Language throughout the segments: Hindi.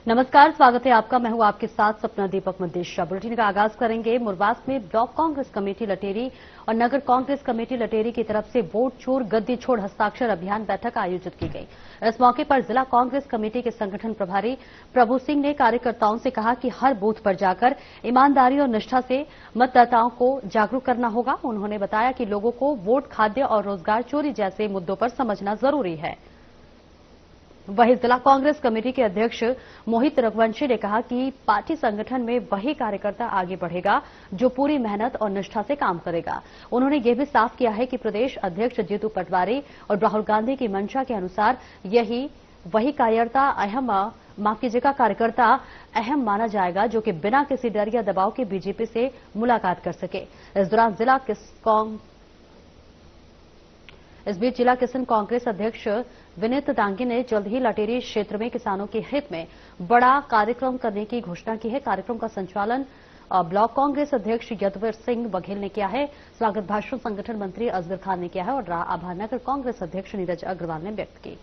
नमस्कार, स्वागत है आपका। मैं हूं आपके साथ सपना दीपक मदेशिया। बुलेटिन का आगाज करेंगे। मुरबास में ब्लॉक कांग्रेस कमेटी लटेरी और नगर कांग्रेस कमेटी लटेरी की तरफ से वोट चोर गद्दी छोड़ हस्ताक्षर अभियान बैठक आयोजित की गई। इस मौके पर जिला कांग्रेस कमेटी के संगठन प्रभारी प्रभु सिंह ने कार्यकर्ताओं से कहा कि हर बूथ पर जाकर ईमानदारी और निष्ठा से मतदाताओं को जागरूक करना होगा। उन्होंने बताया कि लोगों को वोट, खाद्य और रोजगार चोरी जैसे मुद्दों पर समझना जरूरी है। वहीं जिला कांग्रेस कमेटी के अध्यक्ष मोहित रघुवंशी ने कहा कि पार्टी संगठन में वही कार्यकर्ता आगे बढ़ेगा जो पूरी मेहनत और निष्ठा से काम करेगा। उन्होंने यह भी साफ किया है कि प्रदेश अध्यक्ष जीतू पटवारी और राहुल गांधी की मंशा के अनुसार वही कार्यकर्ता अहम माना जाएगा जो कि बिना किसी डर या दबाव के बीजेपी से मुलाकात कर सके। इस बीच जिला किसान कांग्रेस अध्यक्ष विनीत दांगी ने जल्द ही लटेरी क्षेत्र में किसानों के हित में बड़ा कार्यक्रम करने की घोषणा की है। कार्यक्रम का संचालन ब्लॉक कांग्रेस अध्यक्ष यदुवीर सिंह बघेल ने किया है। स्वागत भाषण संगठन मंत्री अजगर खान ने किया है और आभार नगर कांग्रेस अध्यक्ष नीरज अग्रवाल ने व्यक्त की।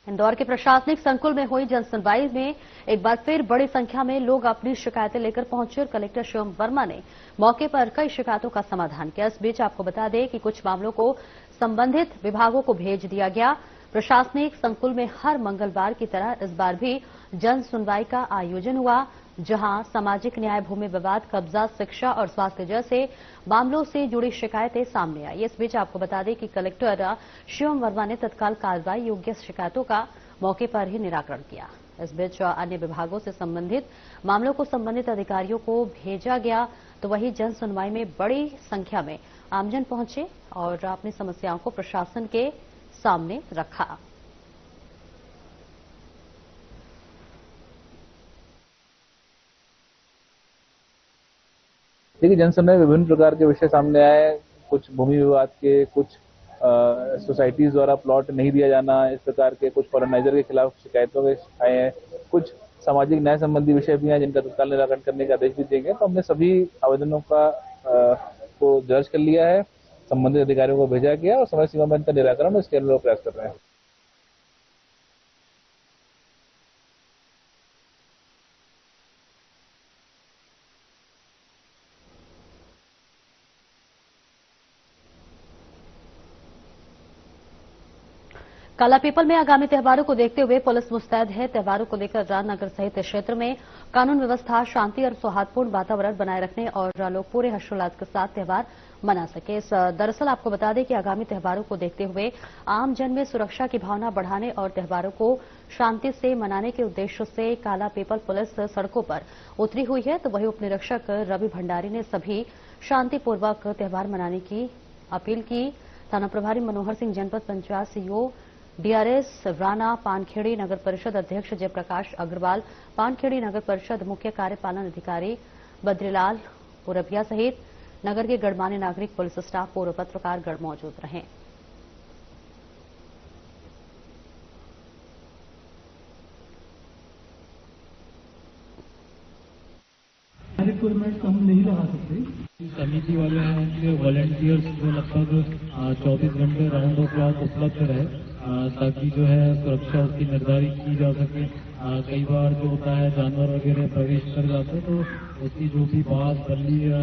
इंदौर के प्रशासनिक संकुल में हुई जनसुनवाई में एक बार फिर बड़ी संख्या में लोग अपनी शिकायतें लेकर पहुंचे और कलेक्टर शिवम वर्मा ने मौके पर कई शिकायतों का समाधान किया। इस बीच आपको बता दें कि कुछ मामलों को संबंधित विभागों को भेज दिया गया। प्रशासनिक संकुल में हर मंगलवार की तरह इस बार भी जन सुनवाई का आयोजन हुआ, जहां सामाजिक न्याय, भूमि विवाद, कब्जा, शिक्षा और स्वास्थ्य जैसे मामलों से जुड़ी शिकायतें सामने आई। इस बीच आपको बता दें कि कलेक्टर शिवम वर्मा ने तत्काल कार्रवाई योग्य शिकायतों का मौके पर ही निराकरण किया। इस बीच अन्य विभागों से संबंधित मामलों को संबंधित अधिकारियों को भेजा गया, तो वही जन सुनवाई में बड़ी संख्या में आमजन पहुंचे और अपनी समस्याओं को प्रशासन के सामने रखा। देखिए, जनसुनवाई में विभिन्न प्रकार के विषय सामने आए। कुछ भूमि विवाद के, कुछ सोसाइटीज द्वारा प्लॉट नहीं दिया जाना, इस प्रकार के कुछ कॉलोनाइजर के खिलाफ शिकायतों के आए हैं। कुछ सामाजिक न्याय संबंधी विषय भी हैं जिनका तत्काल निराकरण करने के आदेश भी देंगे। तो हमने सभी आवेदनों को दर्ज कर लिया है, संबंधित अधिकारियों को भेजा गया और समय सीमा में इनका निराकरण इसके अनुरूप प्रयास कर रहे हैं। कालापीपल में आगामी त्योहारों को देखते हुए पुलिस मुस्तैद है। त्योहारों को लेकर राजनगर सहित क्षेत्र में कानून व्यवस्था, शांति और सौहार्दपूर्ण वातावरण बनाए रखने और लोग पूरे हर्षोल्लास के साथ त्योहार मना सके। दरअसल आपको बता दें कि आगामी त्योहारों को देखते हुए आम जन में सुरक्षा की भावना बढ़ाने और त्योहारों को शांति से मनाने के उद्देश्य से कालापीपल पुलिस सड़कों पर उतरी हुई है। तो वही उप निरीक्षक रवि भंडारी ने सभी शांतिपूर्वक त्योहार मनाने की अपील की। थाना प्रभारी मनोहर सिंह, जनपद पंचायत सीईओ डीआरएस राणा, पानखेड़ी नगर परिषद अध्यक्ष जयप्रकाश अग्रवाल, पानखेड़ी नगर परिषद मुख्य कार्यपालन अधिकारी बद्रीलाल पुरबिया सहित नगर के गणमान्य नागरिक, पुलिस स्टाफ, पूर्व पत्रकार गण मौजूद रहे। रिक्वायरमेंट हम नहीं लगा सकते। समिति वाले हैं, उनके वॉलंटियर्स जो लगभग 24 घंटे राउंड द क्लॉक उपलब्ध रहे, ताकि जो है सुरक्षा उसकी निर्धारित की जा सके। कई बार जो होता है जानवर वगैरह प्रवेश कर जाते हैं, तो उसकी जो भी बात बल्ली या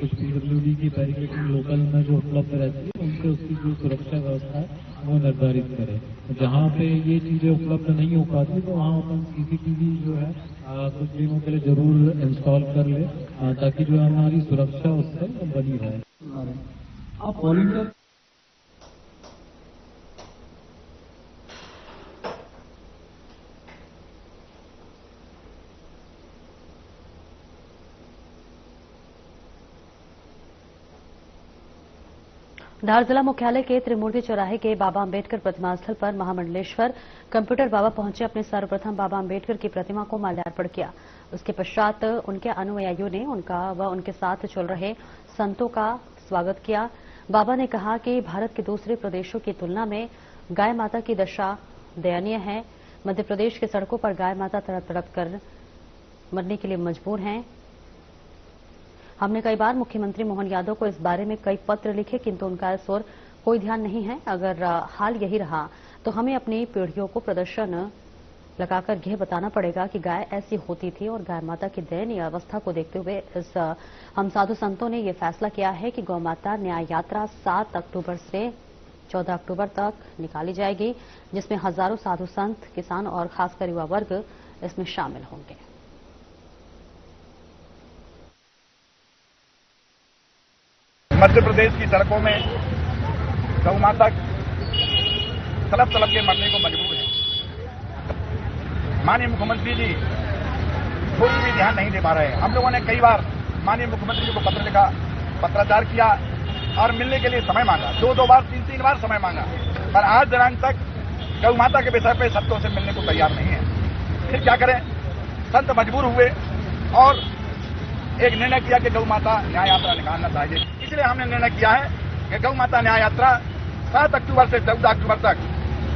कुछ पीडब्ल्यूडी की बैरिकेडिंग लोकल में जो उपलब्ध रहती है, उनसे उसकी जो सुरक्षा व्यवस्था है वो निर्धारित करें। जहाँ पे ये चीजें उपलब्ध नहीं हो पाती तो वहाँ अपन सीसीटीवी जो है कुछ दिनों के लिए जरूर इंस्टॉल कर ले, ताकि जो हमारी सुरक्षा उससे बनी रहे। आप वॉलंटियर धार जिला मुख्यालय के त्रिमूर्ति चौराहे के बाबा अम्बेडकर प्रतिमा स्थल पर महामंडलेश्वर कंप्यूटर बाबा पहुंचे। अपने सर्वप्रथम बाबा अम्बेडकर की प्रतिमा को माल्यार्पण किया। उसके पश्चात उनके अनुयायियों ने उनका व उनके साथ चल रहे संतों का स्वागत किया। बाबा ने कहा कि भारत के दूसरे प्रदेशों की तुलना में गाय माता की दशा दयनीय है। मध्य प्रदेश की सड़कों पर गाय माता तड़प तड़प कर मरने के लिए मजबूर हैं। हमने कई बार मुख्यमंत्री मोहन यादव को इस बारे में कई पत्र लिखे, किंतु उनका इस ओर कोई ध्यान नहीं है। अगर हाल यही रहा तो हमें अपनी पीढ़ियों को प्रदर्शन लगाकर यह बताना पड़ेगा कि गाय ऐसी होती थी और गाय माता की दयनीय अवस्था को देखते हुए इस हम साधु संतों ने यह फैसला किया है कि गौ माता न्याय यात्रा 7 अक्टूबर से 14 अक्टूबर तक निकाली जाएगी, जिसमें हजारों साधु संत, किसान और खासकर युवा वर्ग इसमें शामिल होंगे। मध्य प्रदेश की सड़कों में गौ माता तड़प तड़प के मरने को मजबूर है। माननीय मुख्यमंत्री जी कोई भी ध्यान नहीं दे पा रहे हैं। हम लोगों ने कई बार माननीय मुख्यमंत्री जी को पत्र लिखा, पत्राचार किया और मिलने के लिए समय मांगा, 2 बार 3 बार समय मांगा, पर आज दिनांक तक गौ माता के विषय पर संतों से मिलने को तैयार नहीं है। फिर क्या करें, संत मजबूर हुए और एक निर्णय किया कि गौ माता न्याय यात्रा निकालना चाहिए। इसलिए हमने निर्णय किया है कि गौ माता न्याय यात्रा 7 अक्टूबर से 14 अक्टूबर तक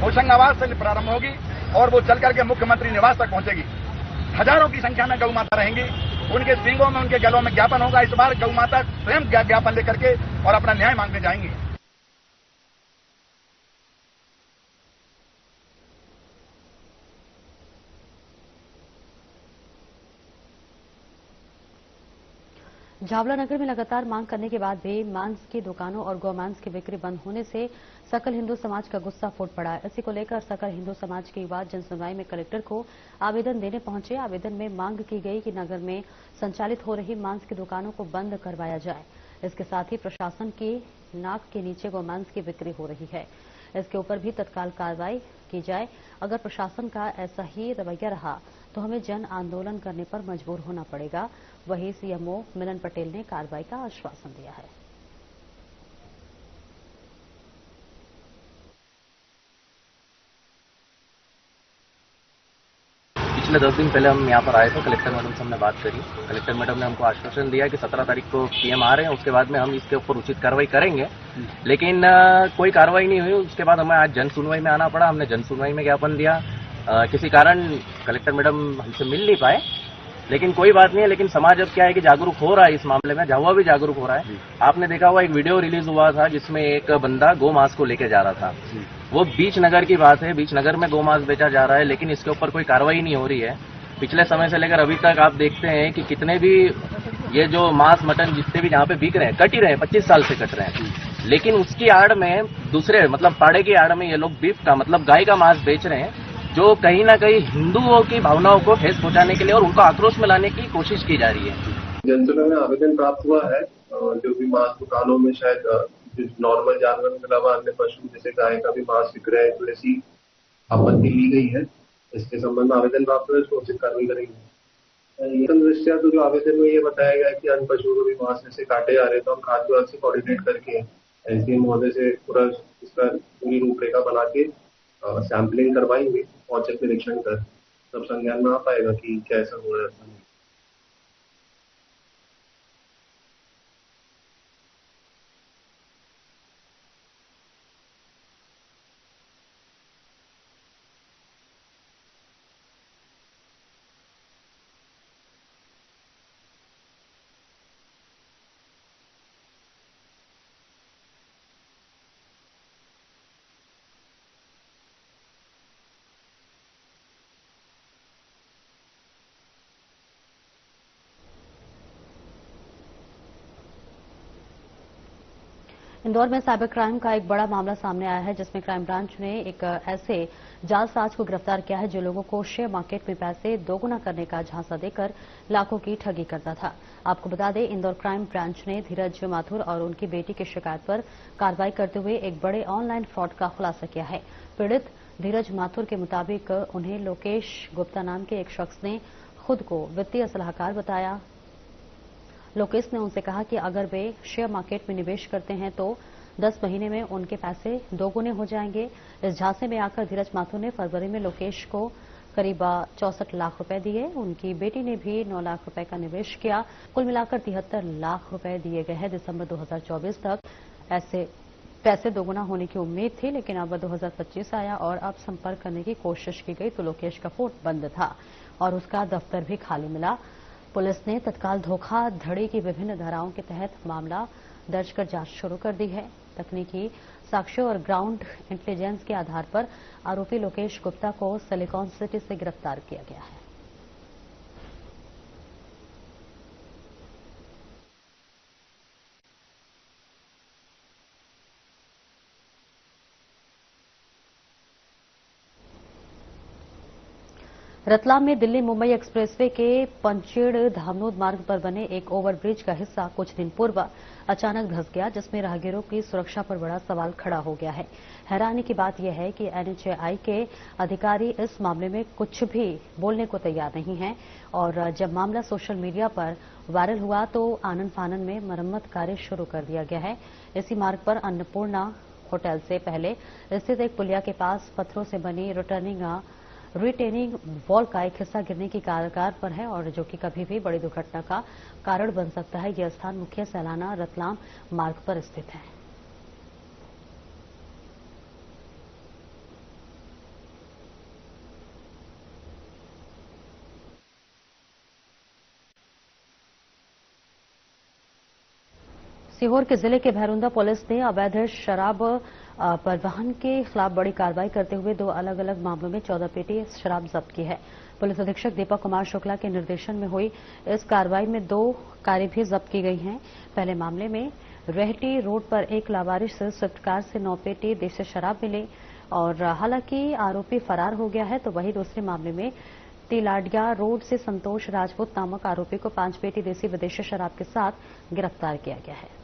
होशंगाबाद से प्रारंभ होगी और वो चल करके मुख्यमंत्री निवास तक पहुंचेगी। हजारों की संख्या में गौ माता रहेंगी, उनके सींगों में, उनके गलों में ज्ञापन होगा। इस बार गौ माता स्वयं ज्ञापन लेकर के और अपना न्याय मांगने जाएंगी। झावला नगर में लगातार मांग करने के बाद भी मांस की दुकानों और गौमांस की बिक्री बंद होने से सकल हिंदू समाज का गुस्सा फूट पड़ा है। इसी को लेकर सकल हिंदू समाज के युवा जनसुनवाई में कलेक्टर को आवेदन देने पहुंचे। आवेदन में मांग की गई कि नगर में संचालित हो रही मांस की दुकानों को बंद करवाया जाए। इसके साथ ही प्रशासन की नाक के नीचे गौमांस की बिक्री हो रही है, इसके ऊपर भी तत्काल कार्रवाई की जाए। अगर प्रशासन का ऐसा ही रवैया रहा तो हमें जन आंदोलन करने पर मजबूर होना पड़ेगा। वहीं सीएमओ मिलन पटेल ने कार्रवाई का आश्वासन दिया है। पिछले 10 दिन पहले हम यहाँ पर आए थे, कलेक्टर मैडम से हमने बात करी। कलेक्टर मैडम ने हमको आश्वासन दिया कि 17 तारीख को पीएम आ रहे हैं, उसके बाद में हम इसके ऊपर उचित कार्रवाई करेंगे। लेकिन कोई कार्रवाई नहीं हुई। उसके बाद हमें आज जन सुनवाई में आना पड़ा। हमने जन सुनवाई में ज्ञापन दिया। किसी कारण कलेक्टर मैडम हमसे मिल नहीं पाए, लेकिन कोई बात नहीं है। लेकिन समाज अब क्या है कि जागरूक हो रहा है इस मामले में, झाबुआ भी जागरूक हो रहा है। आपने देखा हुआ एक वीडियो रिलीज हुआ था जिसमें एक बंदा गौ मांस को लेके जा रहा था। वो बीच नगर की बात है, बीच नगर में गौ मांस बेचा जा रहा है, लेकिन इसके ऊपर कोई कार्रवाई नहीं हो रही है। पिछले समय से लेकर अभी तक आप देखते हैं कि कितने भी ये जो मांस मटन जितने भी जहाँ पे बिक रहे हैं, कट ही रहे हैं, 25 साल से कट रहे हैं। लेकिन उसकी आड़ में दूसरे मतलब पाड़े की आड़ में ये लोग बीफ का मतलब गाय का मांस बेच रहे हैं, जो कहीं ना कहीं हिंदुओं की भावनाओं को ठेस पहुंचाने के लिए और उनको आक्रोश में लाने की कोशिश की जा रही है। जनसुनवाई में आवेदन प्राप्त हुआ है। जो भी मांस दुकानों में शायद नॉर्मल जानवर के अलावा अन्य पशु जैसे गाय का भी मांस बिक रहा है, तो ऐसी आपत्ति ली गई है। इसके संबंध में आवेदन प्राप्त हुआ है, उसको उचित कार्रवाई करेंगे। दृष्टिया तो जो आवेदन में ये बताया गया है कि अन्य पशुओं को भी मांस ऐसे काटे जा रहे हैं, तो हम खाद्य विभाग से कोऑर्डिनेट करके एसडीएम महोदय से पूरा इसका पूरी रूपरेखा बना के सैंपलिंग करवाएंगे। औचक निरीक्षण कर तब संज्ञान में आ पाएगा कि क्या ऐसा हो रहा है। इंदौर में साइबर क्राइम का एक बड़ा मामला सामने आया है, जिसमें क्राइम ब्रांच ने एक ऐसे जालसाज को गिरफ्तार किया है जो लोगों को शेयर मार्केट में पैसे दोगुना करने का झांसा देकर लाखों की ठगी करता था। आपको बता दें, इंदौर क्राइम ब्रांच ने धीरज माथुर और उनकी बेटी की शिकायत पर कार्रवाई करते हुए एक बड़े ऑनलाइन फ्रॉड का खुलासा किया है। पीड़ित धीरज माथुर के मुताबिक उन्हें लोकेश गुप्ता नाम के एक शख्स ने खुद को वित्तीय सलाहकार बताया। लोकेश ने उनसे कहा कि अगर वे शेयर मार्केट में निवेश करते हैं तो 10 महीने में उनके पैसे दोगुने हो जाएंगे। इस झांसे में आकर धीरज माथुर ने फरवरी में लोकेश को करीब 64 लाख रुपए दिए। उनकी बेटी ने भी 9 लाख रुपए का निवेश किया। कुल मिलाकर 73 लाख रुपए दिए गए हैं। दिसंबर 2024 तक ऐसे पैसे दोगुना होने की उम्मीद थी, लेकिन अब 2025 आया और अब संपर्क करने की कोशिश की गई तो लोकेश का फोन बंद था और उसका दफ्तर भी खाली मिला। पुलिस ने तत्काल धोखाधड़ी की विभिन्न धाराओं के तहत मामला दर्ज कर जांच शुरू कर दी है। तकनीकी साक्ष्यों और ग्राउंड इंटेलिजेंस के आधार पर आरोपी लोकेश गुप्ता को सिलिकॉन सिटी से गिरफ्तार किया गया है। रतलाम में दिल्ली मुंबई एक्सप्रेसवे के पंचेड़ धामनोद मार्ग पर बने एक ओवरब्रिज का हिस्सा कुछ दिन पूर्व अचानक धंस गया, जिसमें राहगीरों की सुरक्षा पर बड़ा सवाल खड़ा हो गया है। हैरानी की बात यह है कि NHAI के अधिकारी इस मामले में कुछ भी बोलने को तैयार नहीं हैं और जब मामला सोशल मीडिया पर वायरल हुआ तो आनन फानन में मरम्मत कार्य शुरू कर दिया गया है। इसी मार्ग पर अन्नपूर्णा होटल से पहले स्थित एक पुलिया के पास पत्थरों से बनी रिटेनिंग वॉल का एक हिस्सा गिरने की कगार पर है और जो कि कभी भी बड़ी दुर्घटना का कारण बन सकता है। यह स्थान मुख्य सैलाना रतलाम मार्ग पर स्थित है। सीहोर के जिले के भैरुंदा पुलिस ने अवैध शराब परिवहन के खिलाफ बड़ी कार्रवाई करते हुए 2 अलग अलग मामलों में 14 पेटी शराब जब्त की है। पुलिस अधीक्षक दीपक कुमार शुक्ला के निर्देशन में हुई इस कार्रवाई में 2 कारें भी जब्त की गई हैं। पहले मामले में रेहटी रोड पर एक लावारिश से स्विफ्ट कार से 9 पेटी देसी शराब मिली और हालांकि आरोपी फरार हो गया है, तो वहीं दूसरे मामले में तिलाडिया रोड से संतोष राजपूत नामक आरोपी को 5 पेटी देसी विदेशी शराब के साथ गिरफ्तार किया गया है।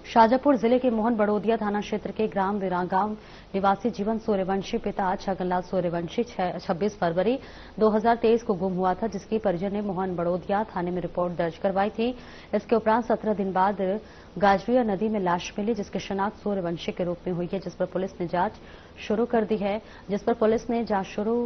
शाजापुर जिले के मोहन बड़ोदिया थाना क्षेत्र के ग्राम विरागांव निवासी जीवन सूर्यवंशी पिता छगनलाल सूर्यवंशी 26 फरवरी 2023 को गुम हुआ था, जिसकी परिजन ने मोहन बड़ोदिया थाने में रिपोर्ट दर्ज करवाई थी। इसके उपरांत 17 दिन बाद गाजरिया नदी में लाश मिली, जिसकी शिनाख्त सूर्यवंशी के रूप में हुई है, जिस पर पुलिस ने जांच शुरू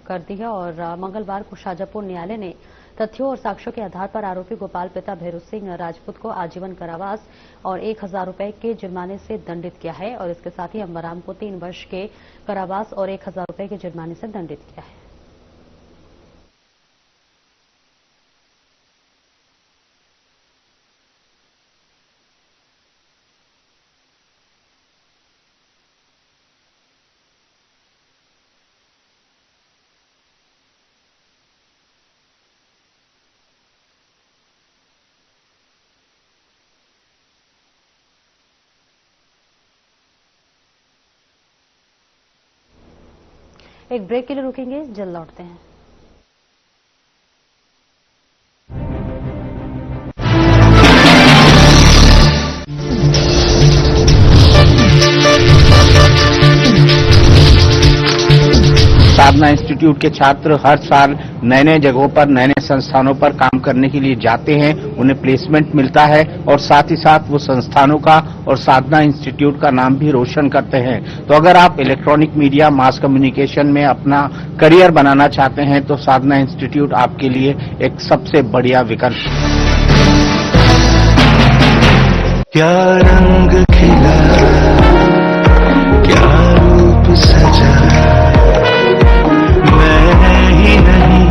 कर दी है और मंगलवार को शाजापुर न्यायालय ने तथ्यों और साक्ष्यों के आधार पर आरोपी गोपाल पिता भैरू सिंह राजपूत को आजीवन कारावास और 1000 रुपए के जुर्माने से दंडित किया है और इसके साथ ही अंबाराम को 3 वर्ष के कारावास और 1000 रुपए के जुर्माने से दंडित किया है। एक ब्रेक के लिए रुकेंगे, जल्द लौटते हैं। साधना इंस्टीट्यूट के छात्र हर साल नए नए जगहों पर नए नए संस्थानों पर काम करने के लिए जाते हैं, उन्हें प्लेसमेंट मिलता है और साथ ही साथ वो संस्थानों का और साधना इंस्टीट्यूट का नाम भी रोशन करते हैं। तो अगर आप इलेक्ट्रॉनिक मीडिया मास कम्युनिकेशन में अपना करियर बनाना चाहते हैं तो साधना इंस्टीट्यूट आपके लिए एक सबसे बढ़िया विकल्प है। क्या रंग खिला, क्या रूप सजा, मैं ही नहीं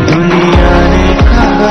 दुनिया ने कहा।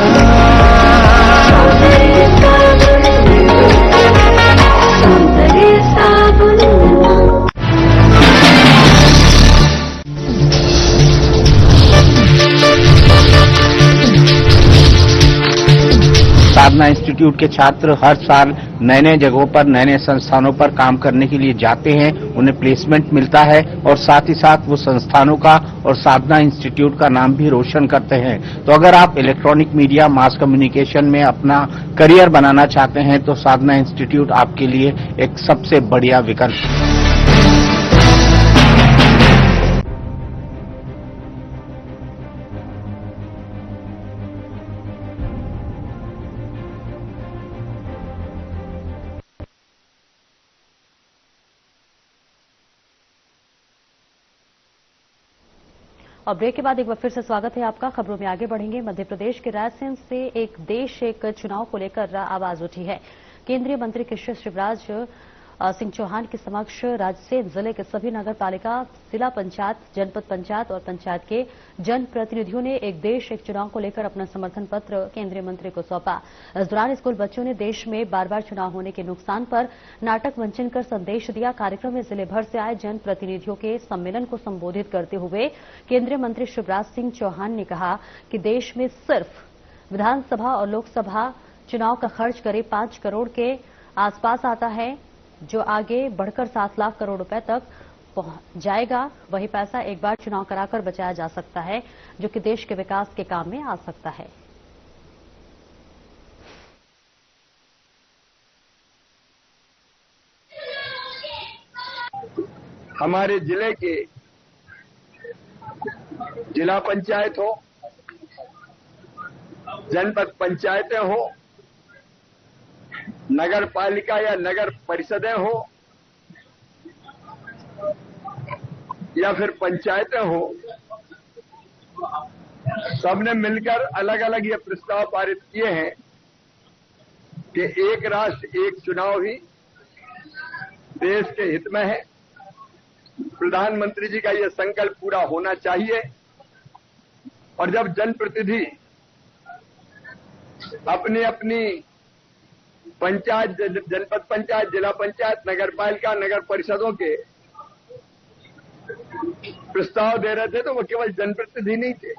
साधना इंस्टीट्यूट इंस्टीट्यूट के छात्र हर साल नए नए जगहों पर नए नए संस्थानों पर काम करने के लिए जाते हैं, उन्हें प्लेसमेंट मिलता है और साथ ही साथ वो संस्थानों का और साधना इंस्टीट्यूट का नाम भी रोशन करते हैं। तो अगर आप इलेक्ट्रॉनिक मीडिया मास कम्युनिकेशन में अपना करियर बनाना चाहते हैं तो साधना इंस्टीट्यूट आपके लिए एक सबसे बढ़िया विकल्प है। और ब्रेक के बाद एक बार फिर से स्वागत है आपका। खबरों में आगे बढ़ेंगे। मध्य प्रदेश के रायसेन से एक देश एक चुनाव को लेकर आवाज उठी है। केंद्रीय मंत्री कृषि शिवराज सिंह चौहान के समक्ष रायसेन जिले के सभी नगर पालिका, जिला पंचायत, जनपद पंचायत और पंचायत के जनप्रतिनिधियों ने एक देश एक चुनाव को लेकर अपना समर्थन पत्र केंद्रीय मंत्री को सौंपा। इस दौरान स्कूल बच्चों ने देश में बार बार चुनाव होने के नुकसान पर नाटक मंचन कर संदेश दिया। कार्यक्रम में जिले भर से आए जनप्रतिनिधियों के सम्मेलन को संबोधित करते हुए केंद्रीय मंत्री शिवराज सिंह चौहान ने कहा कि देश में सिर्फ विधानसभा और लोकसभा चुनाव का खर्च करीब 5 करोड़ के आसपास आता है, जो आगे बढ़कर 7 लाख करोड़ रुपए तक पहुंच जाएगा। वही पैसा एक बार चुनाव कराकर बचाया जा सकता है, जो कि देश के विकास के काम में आ सकता है। हमारे जिले के जिला पंचायत हो, जनपद पंचायतें हो, नगर पालिका या नगर परिषदें हो या फिर पंचायतें हो, सबने मिलकर अलग अलग ये प्रस्ताव पारित किए हैं कि एक राष्ट्र एक चुनाव ही देश के हित में है। प्रधानमंत्री जी का ये संकल्प पूरा होना चाहिए और जब जनप्रतिनिधि अपनी अपनी पंचायत, जनपद पंचायत, जिला पंचायत, नगर पालिका, नगर परिषदों के प्रस्ताव दे रहे थे तो वो केवल जनप्रतिनिधि नहीं थे।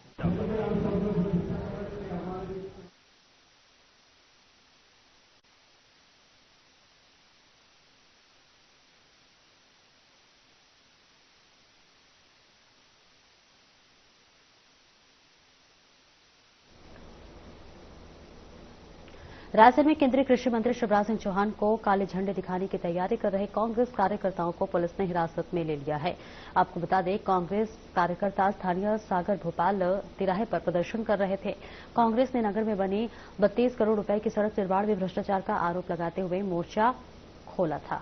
रायसेन में केंद्रीय कृषि मंत्री शिवराज सिंह चौहान को काले झंडे दिखाने की तैयारी कर रहे कांग्रेस कार्यकर्ताओं को पुलिस ने हिरासत में ले लिया है। आपको बता दें, कांग्रेस कार्यकर्ता स्थानीय सागर भोपाल तिराहे पर प्रदर्शन कर रहे थे। कांग्रेस ने नगर में बनी 32 करोड़ रुपए की सड़क निर्माण में भ्रष्टाचार का आरोप लगाते हुए मोर्चा खोला था।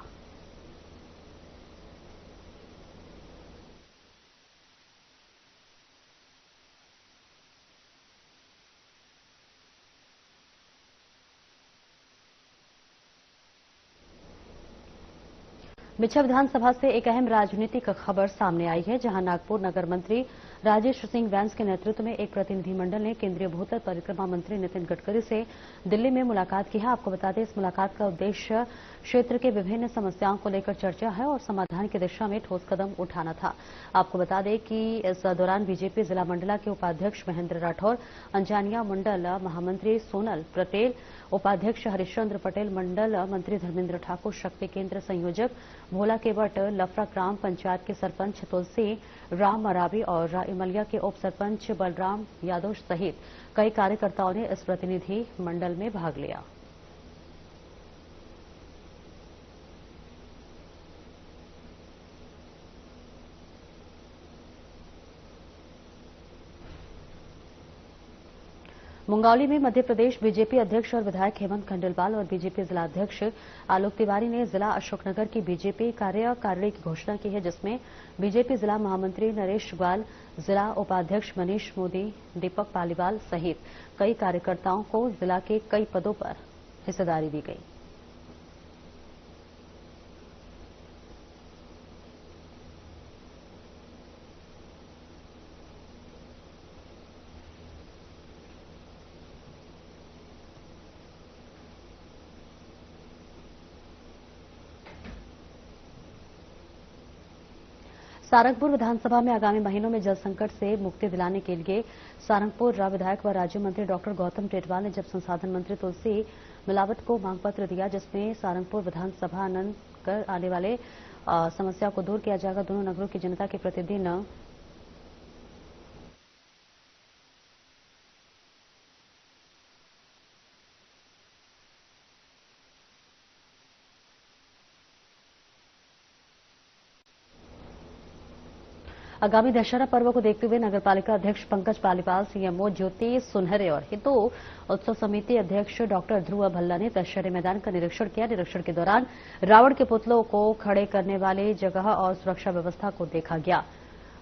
मिच्छा विधानसभा से एक अहम राजनीतिक खबर सामने आई है, जहां नागपुर नगर मंत्री राजेश सिंह वैंस के नेतृत्व में एक प्रतिनिधिमंडल ने केंद्रीय भूतल परिक्रमा मंत्री नितिन गडकरी से दिल्ली में मुलाकात की है। आपको बता दें, इस मुलाकात का उद्देश्य क्षेत्र के विभिन्न समस्याओं को लेकर चर्चा है और समाधान की दिशा में ठोस कदम उठाना था। आपको बता दें कि इस दौरान बीजेपी जिला मंडला के उपाध्यक्ष महेंद्र राठौर, अंजानिया मंडल महामंत्री सोनल पटेल, उपाध्यक्ष हरिश्चंद्र पटेल, मंडल मंत्री धर्मेंद्र ठाकुर, शक्ति केंद्र संयोजक भोला केवट, लफरा ग्राम पंचायत के सरपंच तुलसी राम मरावी और इमलिया के उप सरपंच बलराम यादव सहित कई कार्यकर्ताओं ने इस प्रतिनिधि मंडल में भाग लिया। मुंगौली में मध्य प्रदेश बीजेपी अध्यक्ष और विधायक हेमंत खंडेलवाल और बीजेपी जिलाध्यक्ष आलोक तिवारी ने जिला अशोकनगर की बीजेपी कार्यकारिणी की घोषणा की है, जिसमें बीजेपी जिला महामंत्री नरेश ग्वाल, जिला उपाध्यक्ष मनीष मोदी, दीपक पालीवाल सहित कई कार्यकर्ताओं को जिला के कई पदों पर हिस्सेदारी दी गई। सारंगपुर विधानसभा में आगामी महीनों में जल संकट से मुक्ति दिलाने के लिए सारंगपुर विधायक व राज्य मंत्री डॉक्टर गौतम टेटवाल ने जल संसाधन मंत्री तुलसी मिलावट को मांग पत्र दिया, जिसमें सारंगपुर विधानसभा आनंद कर आने वाले समस्या को दूर किया जाएगा। दोनों नगरों की जनता के प्रतिदिन आगामी दशहरा पर्व को देखते हुए नगरपालिका अध्यक्ष पंकज पालीवाल, सीएमओ ज्योति सुनहरे और हितू उत्सव समिति अध्यक्ष डॉक्टर ध्रुव भल्ला ने दशहरे मैदान का निरीक्षण किया। निरीक्षण के दौरान रावण के पुतलों को खड़े करने वाले जगह और सुरक्षा व्यवस्था को देखा गया।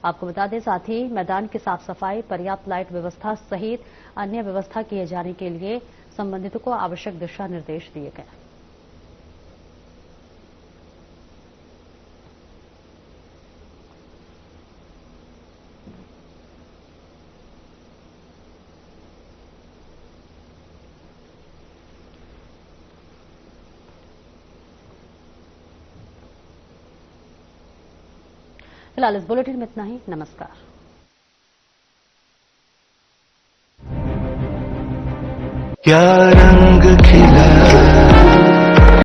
आपको बता दें, साथ ही मैदान की साफ सफाई, पर्याप्त लाइट व्यवस्था सहित अन्य व्यवस्था किए जाने के लिए संबंधितों को आवश्यक दिशा निर्देश दिए गए। फिलहाल इस बुलेटिन में इतना ही। नमस्कार। क्या रंग खिला